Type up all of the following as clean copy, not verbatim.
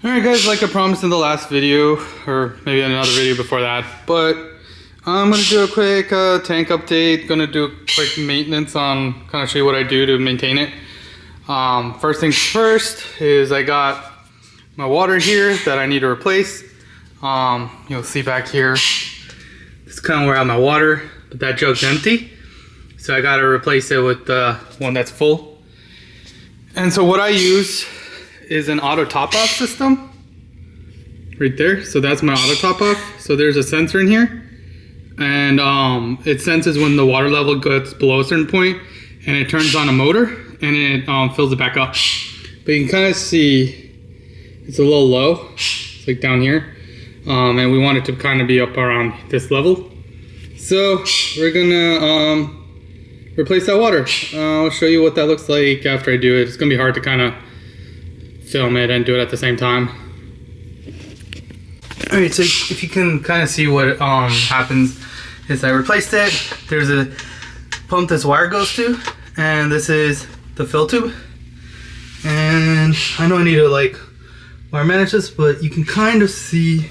Alright guys, like I promised in the last video, or maybe another video before that, but I'm going to do a quick tank update, going to do a quick maintenance on, kind of show you what I do to maintain it. First things first is I got my water here that I need to replace. You'll see back here, this is kind of where I have my water, but that jug's empty. So I got to replace it with the one that's full. And so what I use is an auto top off system right there. So that's my auto top off. So there's a sensor in here, and it senses when the water level gets below a certain point, and it turns on a motor and it fills it back up. But you can kind of see it's a little low. It's like down here, and we want it to kind of be up around this level. So we're gonna replace that water. I'll show you what that looks like after I do it. It's gonna be hard to kind of film it and do it at the same time. Alright, so if you can kind of see what happens is I replaced it. There's a pump this wire goes to, and this is the fill tube. And I know I need to like wire manage this, but you can kind of see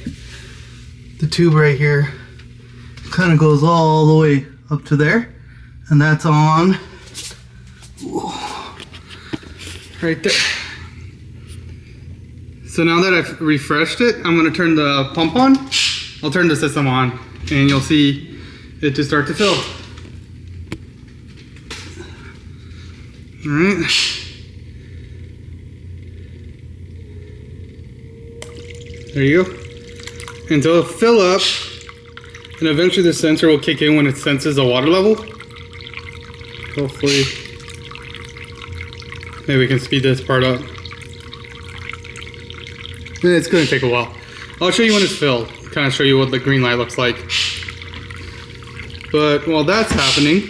the tube right here. It kind of goes all the way up to there, and that's on right there. So now that I've refreshed it, I'm going to turn the pump on. I'll turn the system on, and you'll see it just start to fill. Alright. There you go. And so it'll fill up, and eventually the sensor will kick in when it senses the water level. Hopefully, maybe we can speed this part up. It's going to take a while. I'll show you when it's filled, kind of show you what the green light looks like. But while that's happening,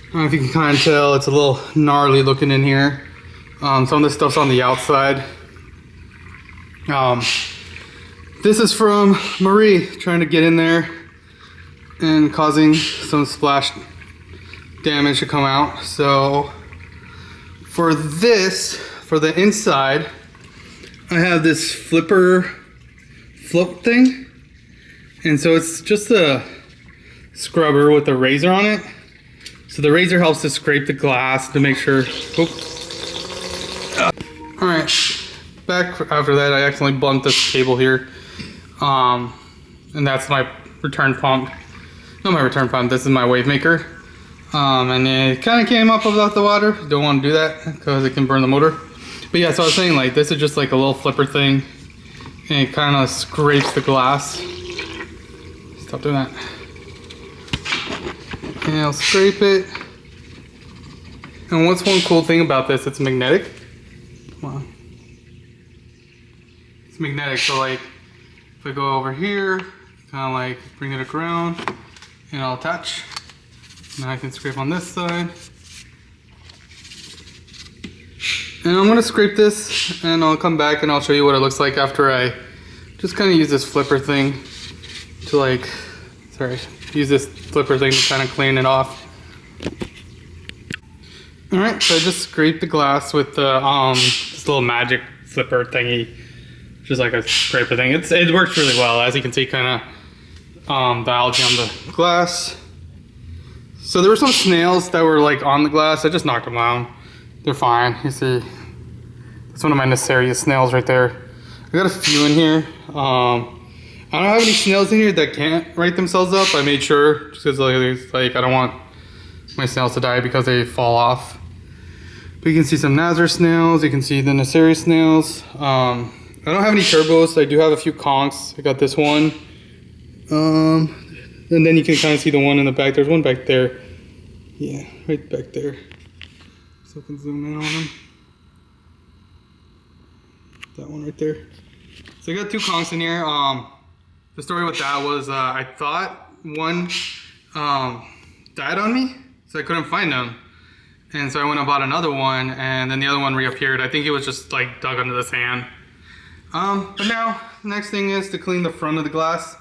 I don't know if you can kind of tell, it's a little gnarly looking in here. Some of this stuff's on the outside. This is from Marie trying to get in there and causing some splash damage to come out. So for this, for the inside, I have this float thing, and so it's just a scrubber with a razor on it. So the razor helps to scrape the glass to make sure. Alright, back after that, I accidentally bumped this cable here, and that's my return pump. Not my return pump, this is my wave maker. And it kind of came up without the water. Don't want to do that because it can burn the motor. But yeah, so I was saying, like, this is just like a little flipper thing, and it kind of scrapes the glass. Stop doing that. And I'll scrape it. And what's one cool thing about this? It's magnetic. Come on. It's magnetic, so like, if I go over here, kind of like bring it around, and I'll attach. Now I can scrape on this side. And I'm gonna scrape this, and I'll come back and I'll show you what it looks like after I just kind of use this flipper thing to use this flipper thing to kind of clean it off. Alright, so I just scraped the glass with the this little magic flipper thingy, just like a scraper thing. It works really well, as you can see, kind of the algae on the glass. So there were some snails that were like on the glass. I just knocked them down. They're fine. You see, that's one of my necessarious snails right there. I got a few in here. I don't have any snails in here that can't right themselves up. I made sure, just because like I don't want my snails to die because they fall off. But you can see some Nazar snails. You can see the Nacerius snails. I don't have any turbos. I do have a few conchs. I got this one. And then you can kind of see the one in the back. There's one back there. Yeah, right back there. So I can zoom in on them. That one right there. So I got two conchs in here. The story with that was I thought one died on me, so I couldn't find them. And so I went and bought another one, and then the other one reappeared. I think it was just like dug under the sand. But now, the next thing is to clean the front of the glass.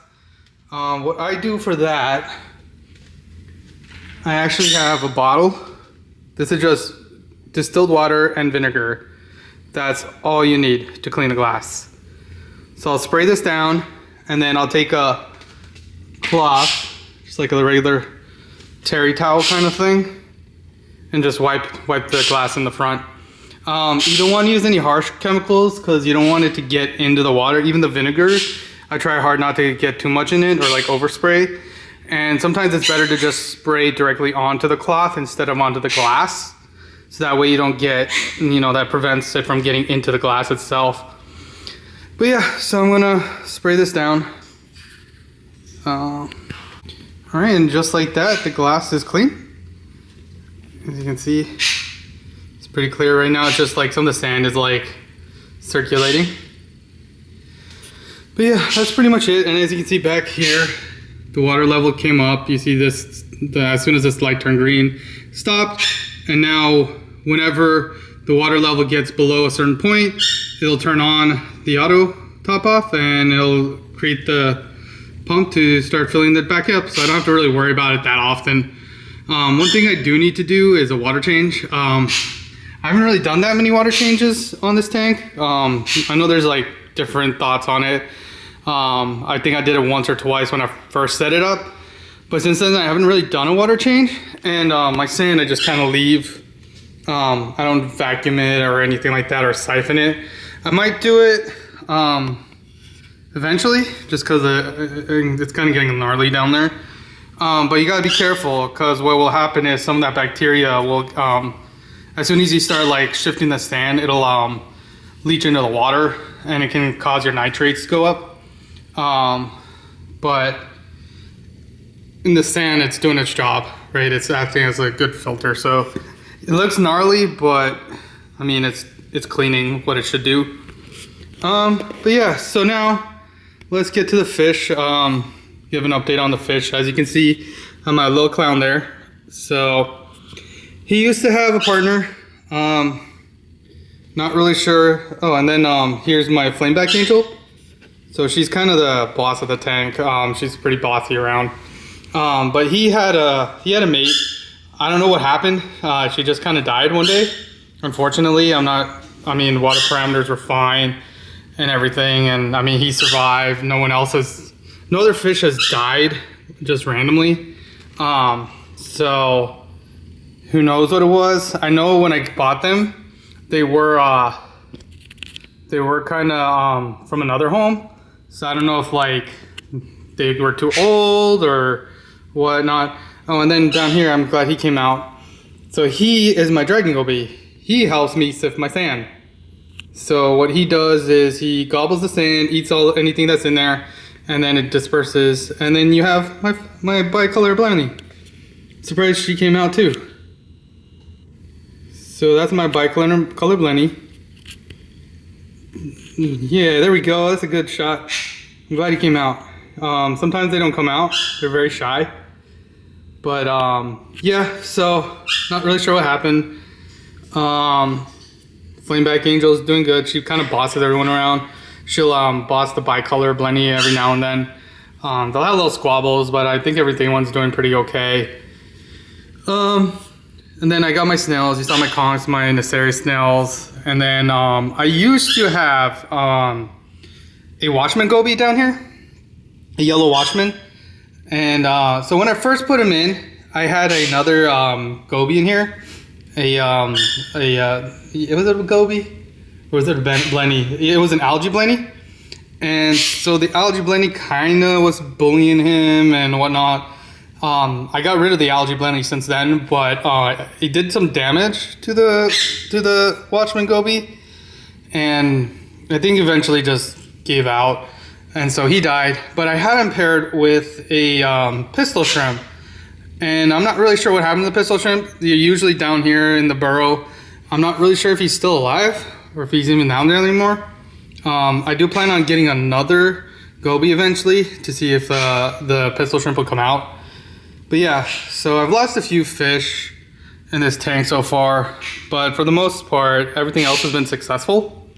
What I do for that, I actually have a bottle. This is just distilled water and vinegar. That's all you need to clean the glass. So I'll spray this down, and then I'll take a cloth, just like a regular terry towel kind of thing, and just wipe the glass in the front. You don't want to use any harsh chemicals because you don't want it to get into the water. Even the vinegar, I try hard not to get too much in it or like overspray. And sometimes it's better to just spray directly onto the cloth instead of onto the glass. So that way you don't get, that prevents it from getting into the glass itself. But yeah, so I'm gonna spray this down. All right, and just like that, the glass is clean. As you can see, it's pretty clear right now. It's just like some of the sand is like circulating. But yeah, that's pretty much it. And as you can see back here, the water level came up. You see this, as soon as this light turned green, stopped. And now whenever the water level gets below a certain point, it'll turn on the auto top off and it'll create the pump to start filling it back up. So I don't have to really worry about it that often. One thing I do need to do is a water change. I haven't really done that many water changes on this tank. I know there's like different thoughts on it. I think I did it once or twice when I first set it up. But since then I haven't really done a water change. And my sand I just kind of leave. I don't vacuum it or anything like that or siphon it. I might do it eventually just because it's kind of getting gnarly down there. But you gotta be careful because what will happen is some of that bacteria will, as soon as you start like shifting the sand, it'll leach into the water and it can cause your nitrates to go up. But in the sand, it's doing its job, right? It's acting as a good filter. So it looks gnarly, but I mean, it's cleaning what it should do. But yeah, so now let's get to the fish. Give an update on the fish. As you can see, I'm my little clown there. So he used to have a partner. Not really sure. Oh, and then here's my flameback angel. So she's kind of the boss of the tank. She's pretty bossy around. But he had a mate. I don't know what happened. She just kind of died one day. Unfortunately, water parameters were fine and everything. And I mean, he survived. No other fish has died just randomly. So who knows what it was? I know when I bought them, they were kind of from another home. So I don't know if like they were too old or whatnot. Oh, and then down here, I'm glad he came out. So he is my dragon goby. He helps me sift my sand. So what he does is he gobbles the sand, eats anything that's in there, and then it disperses. And then you have my bicolor blenny. Surprised she came out too. So that's my bicolor blenny. Yeah, there we go. That's a good shot. I'm glad he came out. Sometimes they don't come out. They're very shy. But yeah, so not really sure what happened. Flameback Angel is doing good. She kind of bosses everyone around. She'll boss the bicolor blenny every now and then. They'll have little squabbles, but I think everyone's doing pretty okay. And then I got my snails. You saw my conchs, my Naceri snails. And then I used to have a Watchman goby down here, a yellow Watchman. And so when I first put him in, I had another goby in here. Was it a goby? Or was it a blenny? It was an algae blenny. And so the algae blenny kind of was bullying him and whatnot. I got rid of the algae blenny since then, but it did some damage to the Watchman goby, and I think eventually just gave out, and so he died. But I had him paired with a pistol shrimp, and I'm not really sure what happened to the pistol shrimp. They're usually down here in the burrow. I'm not really sure if he's still alive or if he's even down there anymore. I do plan on getting another goby eventually to see if the pistol shrimp will come out. But yeah, so I've lost a few fish in this tank so far, but for the most part, everything else has been successful.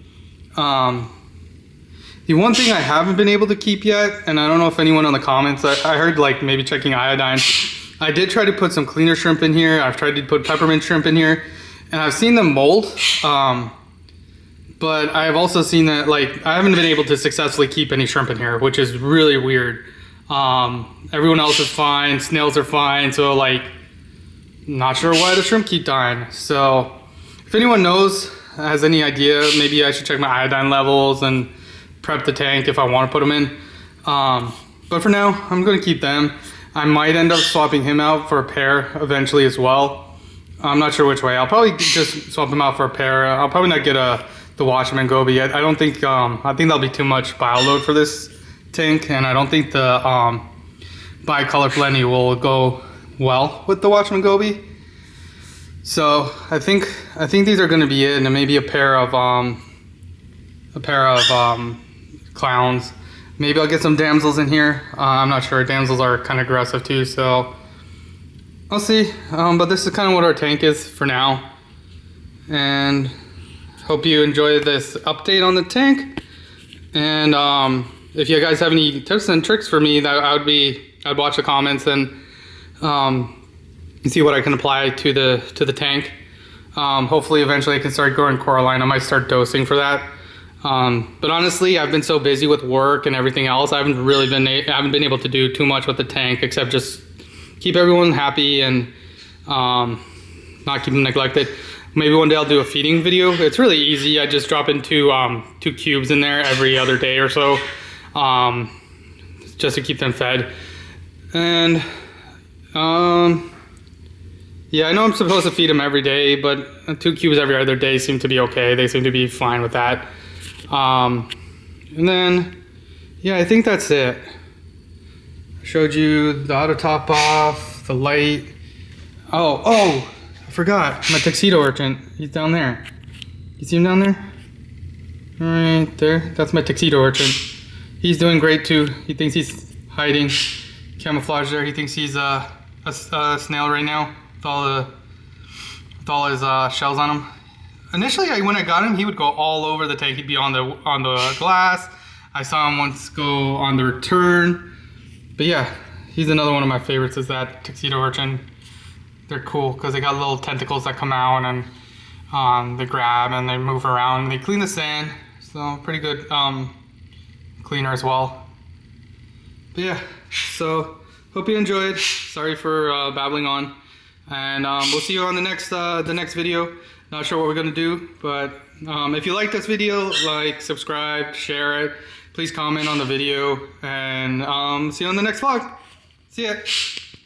The one thing I haven't been able to keep yet, and I don't know if anyone on the comments, I heard like maybe checking iodine. I did try to put some cleaner shrimp in here. I've tried to put peppermint shrimp in here, and I've seen them mold. But I've also seen that, like, I haven't been able to successfully keep any shrimp in here, which is really weird. Everyone else is fine, snails are fine, so like, not sure why the shrimp keep dying. So if anyone knows, has any idea, maybe I should check my iodine levels and prep the tank if I want to put them in. But for now, I'm going to keep them. I might end up swapping him out for a pair eventually as well. I'm not sure which way. I'll probably just swap him out for a pair. I'll probably not get the Watchman Goby yet. I don't think, I think that'll be too much bio load for this tank, and I don't think the bicolor plenty will go well with the Watchman Goby. So I think these are going to be it, and maybe a pair of clowns. Maybe I'll get some damsels in here. I'm not sure. Damsels are kind of aggressive too, so I'll see. But this is kind of what our tank is for now, and hope you enjoy this update on the tank. And if you guys have any tips and tricks for me, I'd watch the comments and see what I can apply to the tank. Hopefully eventually I can start growing coralline. I might start dosing for that. But honestly, I've been so busy with work and everything else, I haven't been able to do too much with the tank except just keep everyone happy and not keep them neglected. Maybe one day I'll do a feeding video. It's really easy. I just drop in two cubes in there every other day or so, just to keep them fed. And yeah, I know I'm supposed to feed them every day, but 2 cubes every other day seem to be okay. They seem to be fine with that. And then, yeah, I think that's it. I showed you the auto top off, the light. Oh, I forgot my tuxedo urchin. He's down there. You see him down there? Right there. That's my tuxedo urchin. He's doing great too. He thinks he's hiding, camouflage there. He thinks he's a snail right now with all his shells on him. Initially, when I got him, he would go all over the tank. He'd be on the glass. I saw him once go on the return. But yeah, he's another one of my favorites, is that tuxedo urchin. They're cool because they got little tentacles that come out and they grab and they move around. They clean the sand, so pretty good cleaner as well. But yeah, so hope you enjoyed. Sorry for babbling on, and we'll see you on the next video. Not sure what we're gonna do, but if you like this video, like, subscribe, share it. Please comment on the video, and see you on the next vlog. See ya.